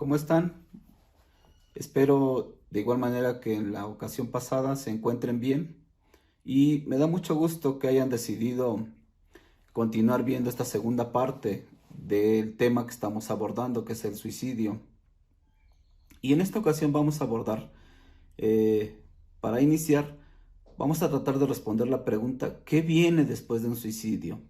¿Cómo están? Espero de igual manera que en la ocasión pasada se encuentren bien y me da mucho gusto que hayan decidido continuar viendo esta segunda parte del tema que estamos abordando, que es el suicidio. Y en esta ocasión vamos a abordar, eh, para iniciar, vamos a tratar de responder la pregunta: ¿qué viene después de un suicidio?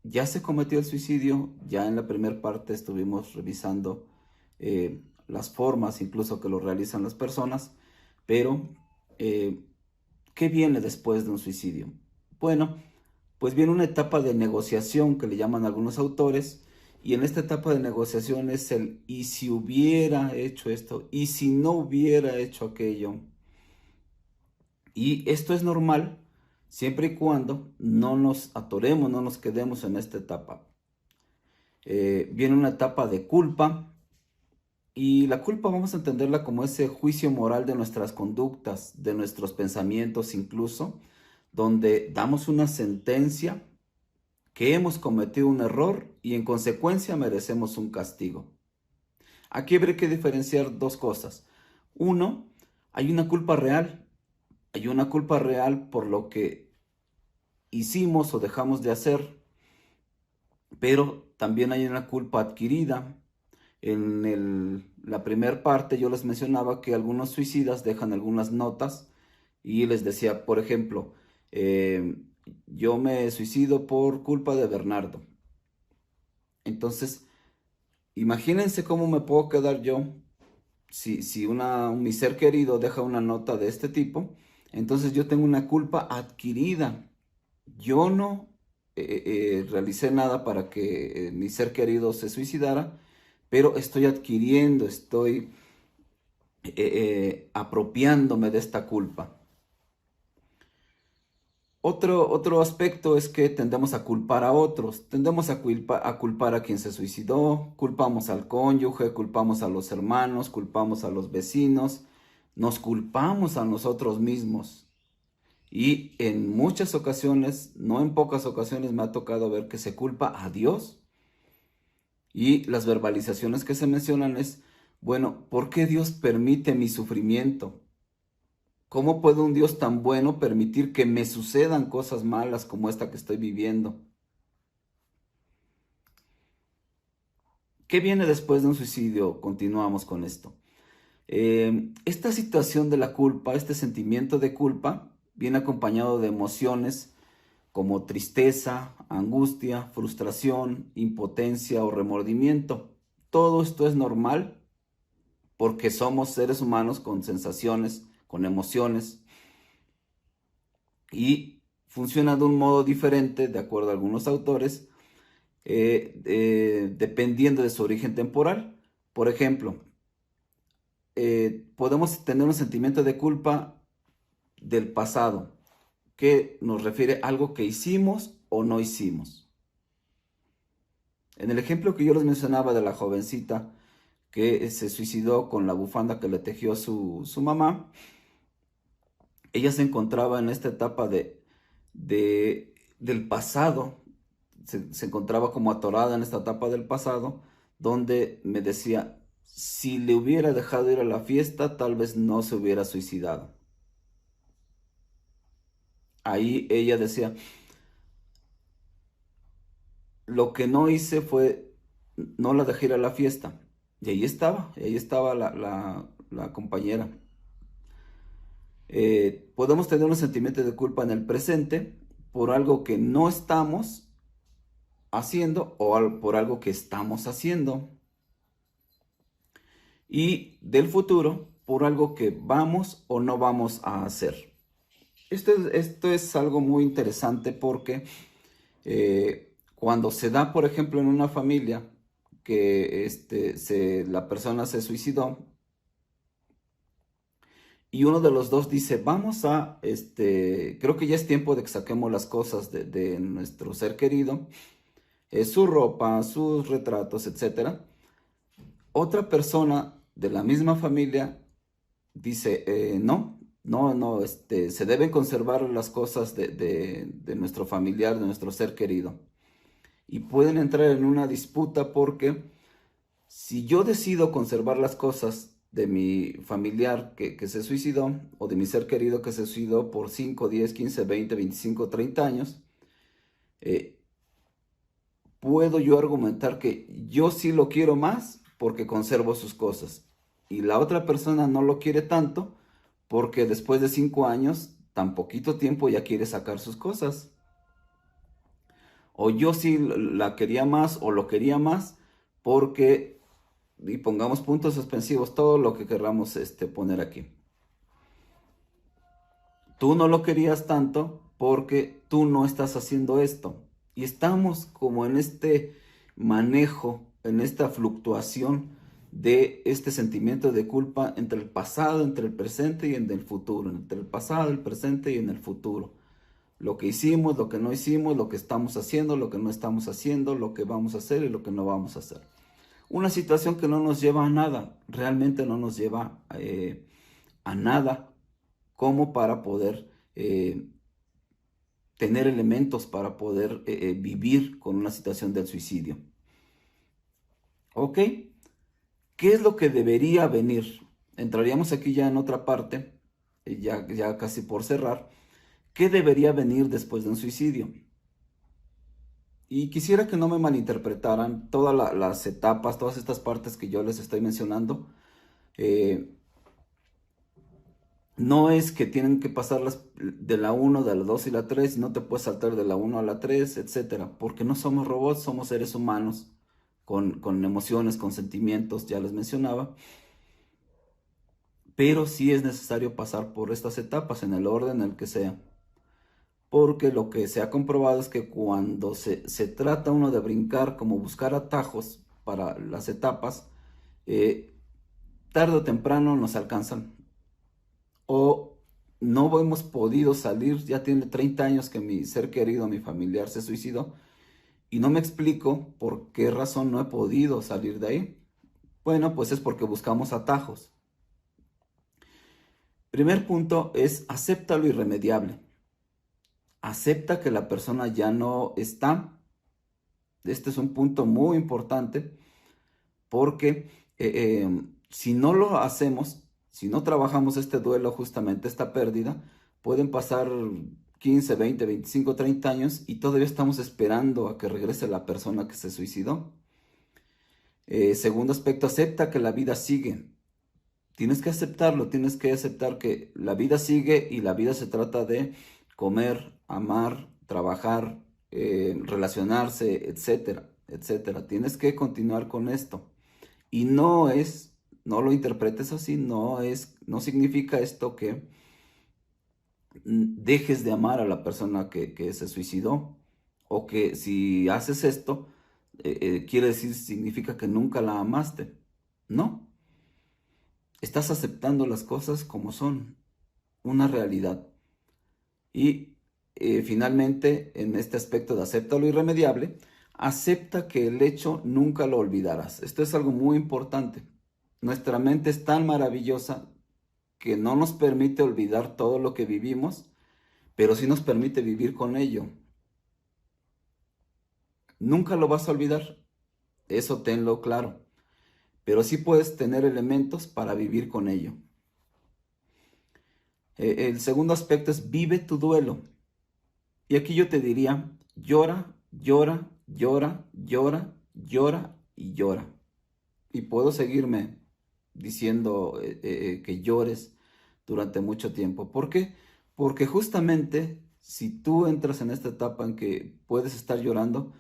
Ya se cometió el suicidio, ya en la primera parte estuvimos revisando las formas incluso que lo realizan las personas, pero eh, ¿qué viene después de un suicidio? Bueno, pues viene una etapa de negociación que le llaman algunos autores, y en esta etapa de negociación es el ¿y si hubiera hecho esto? ¿Y si no hubiera hecho aquello? Y esto es normal siempre y cuando no nos atoremos, no nos quedemos en esta etapa. Viene una etapa de culpa, y la culpa vamos a entenderla como ese juicio moral de nuestras conductas, de nuestros pensamientos incluso, donde damos una sentencia que hemos cometido un error y en consecuencia merecemos un castigo. Aquí habría que diferenciar dos cosas. Uno, hay una culpa real. Hay una culpa real por lo que hicimos o dejamos de hacer, pero también hay una culpa adquirida. En la primera parte yo les mencionaba que algunos suicidas dejan algunas notas y les decía, por ejemplo, eh, yo me suicido por culpa de Bernardo. Entonces, imagínense cómo me puedo quedar yo si mi ser querido deja una nota de este tipo. Entonces yo tengo una culpa adquirida. Yo no realicé nada para que mi ser querido se suicidara, pero estoy adquiriendo, estoy apropiándome de esta culpa. Otro aspecto es que tendemos a culpar a otros, tendemos a culpar a quien se suicidó, culpamos al cónyuge, culpamos a los hermanos, culpamos a los vecinos, nos culpamos a nosotros mismos. Y en muchas ocasiones, no en pocas ocasiones, me ha tocado ver que se culpa a Dios. Y las verbalizaciones que se mencionan es, bueno, ¿por qué Dios permite mi sufrimiento? ¿Cómo puede un Dios tan bueno permitir que me sucedan cosas malas como esta que estoy viviendo? ¿Qué viene después de un suicidio? Continuamos con esto. Esta situación de la culpa, este sentimiento de culpa, viene acompañado de emociones como tristeza, angustia, frustración, impotencia o remordimiento. Todo esto es normal porque somos seres humanos con sensaciones, con emociones, y funciona de un modo diferente, de acuerdo a algunos autores, dependiendo de su origen temporal. Por ejemplo, podemos tener un sentimiento de culpa del pasado, que nos refiere a algo que hicimos o no hicimos. En el ejemplo que yo les mencionaba de la jovencita que se suicidó con la bufanda que le tejió su mamá, ella se encontraba en esta etapa del pasado, se encontraba como atorada en esta etapa del pasado, donde me decía, si le hubiera dejado ir a la fiesta, tal vez no se hubiera suicidado. Ahí ella decía, lo que no hice fue, no la dejé ir a la fiesta. Y ahí estaba la compañera. Podemos tener un sentimiento de culpa en el presente por algo que no estamos haciendo o por algo que estamos haciendo. Y del futuro por algo que vamos o no vamos a hacer. Esto es algo muy interesante porque cuando se da, por ejemplo, en una familia que la persona se suicidó y uno de los dos dice, vamos a, creo que ya es tiempo de que saquemos las cosas de nuestro ser querido, su ropa, sus retratos, etcétera. Otra persona de la misma familia dice, no, no, no, se deben conservar las cosas de nuestro familiar, de nuestro ser querido. Y pueden entrar en una disputa porque Si yo decido conservar las cosas de mi familiar que se suicidó, o de mi ser querido que se suicidó por 5, 10, 15, 20, 25, 30 años, eh, puedo yo argumentar que yo sí lo quiero más porque conservo sus cosas. Y la otra persona no lo quiere tanto porque después de 5 años, tan poquito tiempo, ya quiere sacar sus cosas. O yo sí la quería más o lo quería más porque, y pongamos puntos suspensivos, todo lo que queramos poner aquí. Tú no lo querías tanto porque tú no estás haciendo esto. Y estamos como en este manejo, en esta fluctuación de este sentimiento de culpa entre el pasado, entre el presente y en el futuro. Entre el pasado, el presente y en el futuro. Lo que hicimos, lo que no hicimos, lo que estamos haciendo, lo que no estamos haciendo, lo que vamos a hacer y lo que no vamos a hacer. Una situación que no nos lleva a nada, realmente no nos lleva a nada como para poder tener elementos para poder vivir con una situación del suicidio. ¿Ok? ¿Qué es lo que debería venir? Entraríamos aquí ya en otra parte, ya casi por cerrar. ¿Qué debería venir después de un suicidio? Y quisiera que no me malinterpretaran todas las etapas, todas estas partes que yo les estoy mencionando. No es que tienen que pasarlas de la 1, de la 2 y la 3, y no te puedes saltar de la 1 a la 3, etcétera, porque no somos robots, somos seres humanos con emociones, con sentimientos, ya les mencionaba. Pero sí es necesario pasar por estas etapas en el orden en el que sea. Porque lo que se ha comprobado es que cuando se trata uno de brincar, como buscar atajos para las etapas, tarde o temprano nos alcanzan. O no hemos podido salir, ya tiene 30 años que mi ser querido, mi familiar se suicidó, y no me explico por qué razón no he podido salir de ahí. Bueno, pues es porque buscamos atajos. Primer punto es acepta lo irremediable. Acepta que la persona ya no está. Este es un punto muy importante porque si no lo hacemos, si no trabajamos este duelo, justamente esta pérdida, pueden pasar 15, 20, 25, 30 años y todavía estamos esperando a que regrese la persona que se suicidó. Segundo aspecto, acepta que la vida sigue. Tienes que aceptarlo, tienes que aceptar que la vida sigue y la vida se trata de comer, amar, trabajar, relacionarse, etcétera, etcétera. Tienes que continuar con esto. Y no lo interpretes así, no significa esto que dejes de amar a la persona que se suicidó, o que si haces esto, quiere decir, significa que nunca la amaste. No, estás aceptando las cosas como son, una realidad. Y finalmente, en este aspecto de acepta lo irremediable, acepta que el hecho nunca lo olvidarás. Esto es algo muy importante. Nuestra mente es tan maravillosa que no nos permite olvidar todo lo que vivimos, pero sí nos permite vivir con ello. Nunca lo vas a olvidar, eso tenlo claro, pero sí puedes tener elementos para vivir con ello. El segundo aspecto es vive tu duelo. Y aquí yo te diría, llora, llora, llora, llora, llora y llora. Y puedo seguirme diciendo que llores durante mucho tiempo. ¿Por qué? Porque justamente si tú entras en esta etapa en que puedes estar llorando,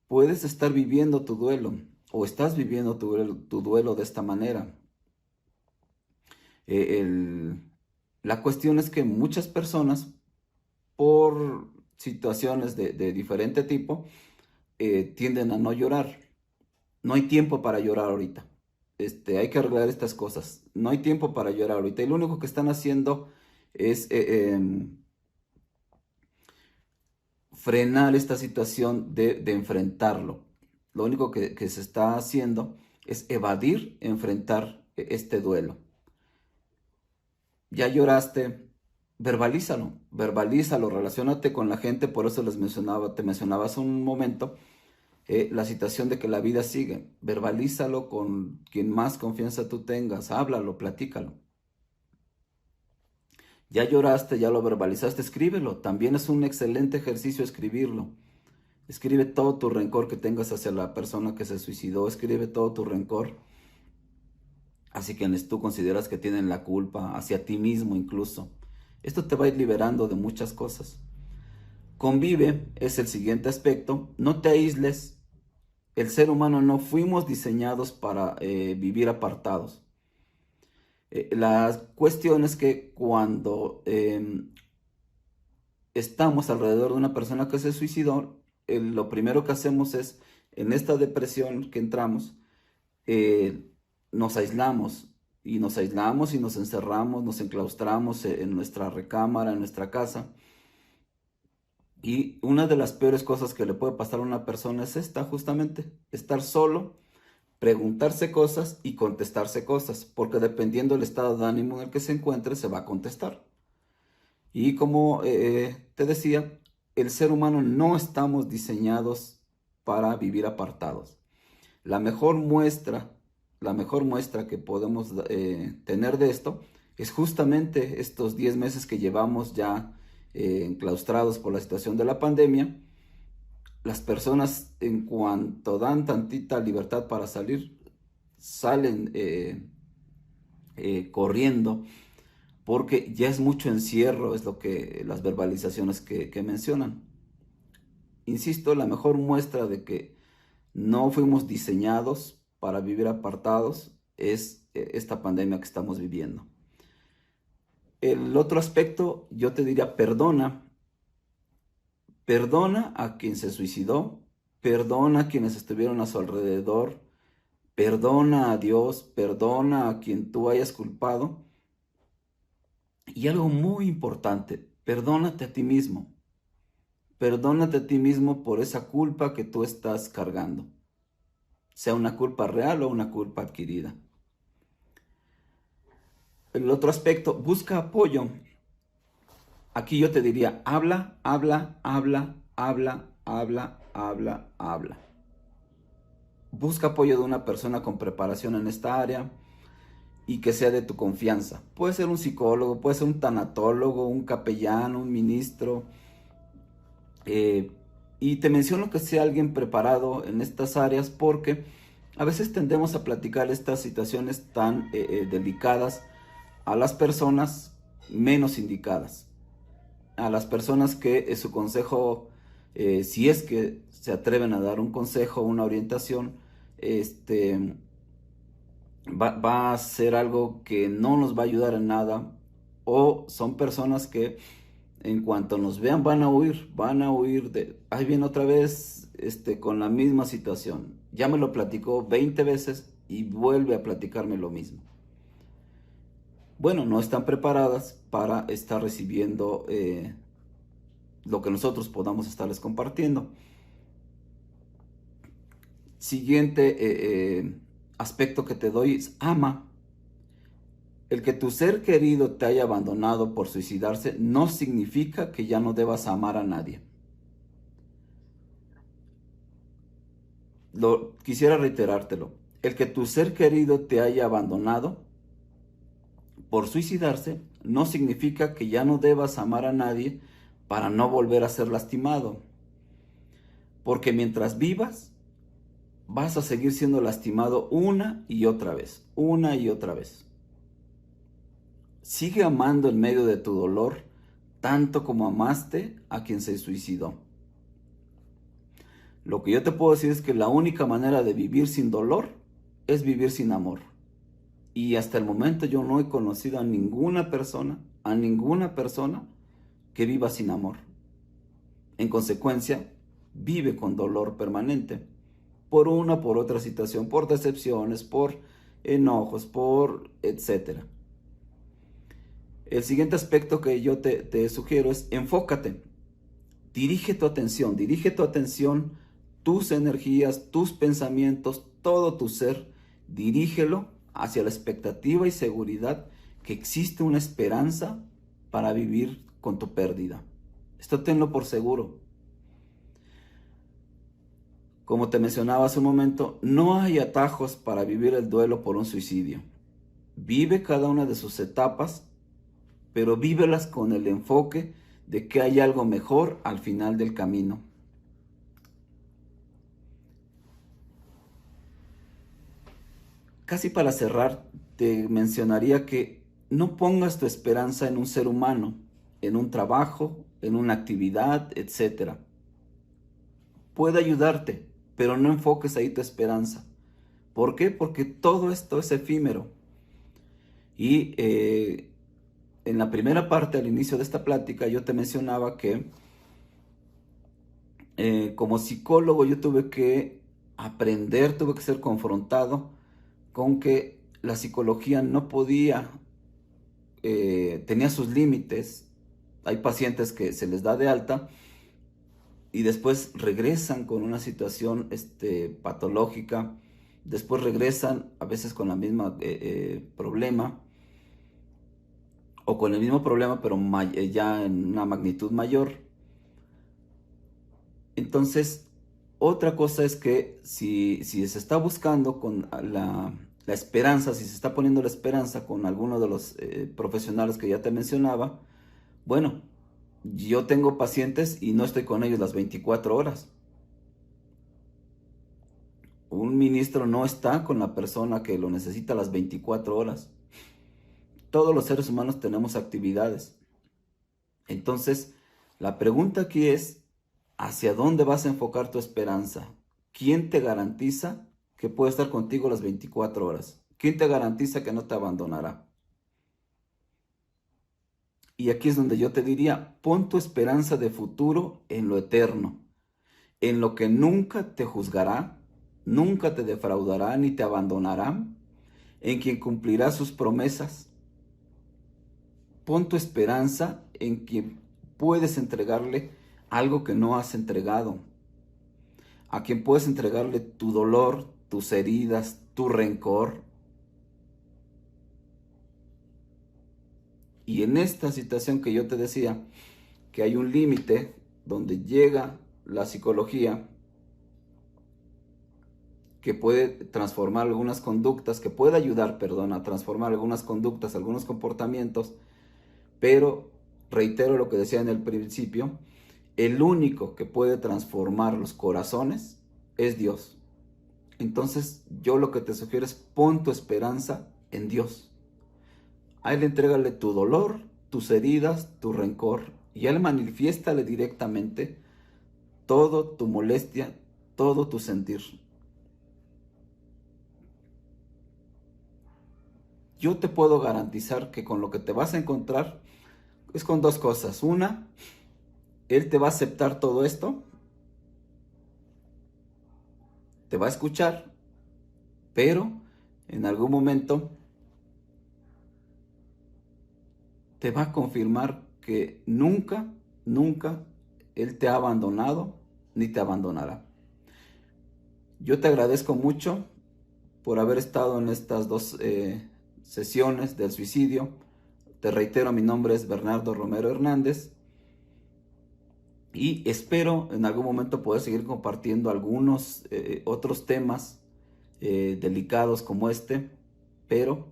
puedes estar viviendo tu duelo o estás viviendo tu duelo de esta manera. La cuestión es que muchas personas, por situaciones de diferente tipo, tienden a no llorar. No hay tiempo para llorar ahorita. Hay que arreglar estas cosas. No hay tiempo para llorar ahorita. Y lo único que están haciendo es frenar esta situación de enfrentarlo. Lo único que se está haciendo es evadir, enfrentar este duelo. Ya lloraste, verbalízalo, relaciónate con la gente. Por eso te mencionaba hace un momento, la situación de que la vida sigue. Verbalízalo con quien más confianza tú tengas, háblalo, platícalo. Ya lloraste, ya lo verbalizaste, escríbelo. También es un excelente ejercicio escribirlo. Escribe todo tu rencor que tengas hacia la persona que se suicidó, escribe todo tu rencor hacia quienes tú consideras que tienen la culpa, hacia ti mismo incluso. Esto te va a ir liberando de muchas cosas. Convive es el siguiente aspecto. No te aísles. El ser humano no fuimos diseñados para vivir apartados. La cuestión es que cuando estamos alrededor de una persona que se suicidó, lo primero que hacemos es, en esta depresión que entramos, nos aislamos y nos encerramos, nos enclaustramos en nuestra recámara, en nuestra casa. Y una de las peores cosas que le puede pasar a una persona es esta, justamente, estar solo, preguntarse cosas y contestarse cosas, porque dependiendo del estado de ánimo en el que se encuentre, se va a contestar. Y como te decía, el ser humano no estamos diseñados para vivir apartados. La mejor muestra que podemos tener de esto es justamente estos 10 meses que llevamos ya enclaustrados por la situación de la pandemia. Las personas, en cuanto dan tantita libertad para salir, salen corriendo, porque ya es mucho encierro, es lo que las verbalizaciones que mencionan. Insisto, la mejor muestra de que no fuimos diseñados para vivir apartados es esta pandemia que estamos viviendo. El otro aspecto, yo te diría, perdona. Perdona a quien se suicidó, perdona a quienes estuvieron a su alrededor, perdona a Dios, perdona a quien tú hayas culpado. Y algo muy importante, perdónate a ti mismo. Perdónate a ti mismo por esa culpa que tú estás cargando, sea una culpa real o una culpa adquirida. El otro aspecto, busca apoyo. Aquí yo te diría, habla, habla, habla, habla, habla, habla, habla. Busca apoyo de una persona con preparación en esta área y que sea de tu confianza. Puede ser un psicólogo, puede ser un tanatólogo, un capellán, un ministro. Y te menciono que sea alguien preparado en estas áreas porque a veces tendemos a platicar estas situaciones tan delicadas a las personas menos indicadas, a las personas que su consejo, si es que se atreven a dar un consejo, una orientación, va a ser algo que no nos va a ayudar en nada, o son personas que en cuanto nos vean van a huir de, ahí viene otra vez con la misma situación, ya me lo platicó 20 veces y vuelve a platicarme lo mismo. Bueno, no están preparadas para estar recibiendo lo que nosotros podamos estarles compartiendo. Siguiente aspecto que te doy es ama. El que tu ser querido te haya abandonado por suicidarse no significa que ya no debas amar a nadie. Quisiera reiterártelo. El que tu ser querido te haya abandonado por suicidarse no significa que ya no debas amar a nadie para no volver a ser lastimado. Porque mientras vivas, vas a seguir siendo lastimado una y otra vez, una y otra vez. Sigue amando en medio de tu dolor, tanto como amaste a quien se suicidó. Lo que yo te puedo decir es que la única manera de vivir sin dolor es vivir sin amor. Y hasta el momento yo no he conocido a ninguna persona que viva sin amor. En consecuencia, vive con dolor permanente. Por una, por otra situación, por decepciones, por enojos, por etcétera. El siguiente aspecto que yo te sugiero es enfócate. Dirige tu atención, tus energías, tus pensamientos, todo tu ser, dirígelo hacia la expectativa y seguridad que existe una esperanza para vivir con tu pérdida. Esto tenlo por seguro. Como te mencionaba hace un momento, no hay atajos para vivir el duelo por un suicidio. Vive cada una de sus etapas, pero vívelas con el enfoque de que hay algo mejor al final del camino. Casi para cerrar, te mencionaría que no pongas tu esperanza en un ser humano, en un trabajo, en una actividad, etc. Puede ayudarte, pero no enfoques ahí tu esperanza. ¿Por qué? Porque todo esto es efímero. Y en la primera parte, al inicio de esta plática, yo te mencionaba que como psicólogo yo tuve que aprender, tuve que ser confrontado con que la psicología no podía, tenía sus límites. Hay pacientes que se les da de alta y después regresan con una situación patológica, después regresan a veces con la misma problema, o con el mismo problema pero ya en una magnitud mayor. Entonces, otra cosa es que si se está buscando con la esperanza, si se está poniendo la esperanza con alguno de los profesionales que ya te mencionaba, bueno, yo tengo pacientes y no estoy con ellos las 24 horas. Un ministro no está con la persona que lo necesita las 24 horas. Todos los seres humanos tenemos actividades. Entonces, la pregunta aquí es, ¿hacia dónde vas a enfocar tu esperanza? ¿Quién te garantiza que puede estar contigo las 24 horas? ¿Quién te garantiza que no te abandonará? Y aquí es donde yo te diría, pon tu esperanza de futuro en lo eterno, en lo que nunca te juzgará, nunca te defraudará ni te abandonará, en quien cumplirá sus promesas. Pon tu esperanza en quien puedes entregarle algo que no has entregado, a quien puedes entregarle tu dolor, tus heridas, tu rencor. Y en esta situación que yo te decía, que hay un límite donde llega la psicología, que puede transformar algunas conductas, que puede ayudar, perdón, a transformar algunas conductas, algunos comportamientos, pero reitero lo que decía en el principio, el único que puede transformar los corazones es Dios. Entonces yo lo que te sugiero es pon tu esperanza en Dios. A Él entrégale tu dolor, tus heridas, tu rencor, y a Él manifiéstale directamente todo tu molestia, todo tu sentir. Yo te puedo garantizar que con lo que te vas a encontrar es con dos cosas. Una, Él te va a aceptar todo esto, te va a escuchar, pero en algún momento te va a confirmar que nunca, nunca Él te ha abandonado ni te abandonará. Yo te agradezco mucho por haber estado en estas dos sesiones del suicidio. Te reitero, mi nombre es Bernardo Romero Hernández y espero en algún momento poder seguir compartiendo algunos otros temas delicados como este, pero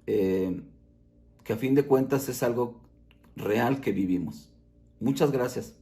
que a fin de cuentas es algo real que vivimos. Muchas gracias.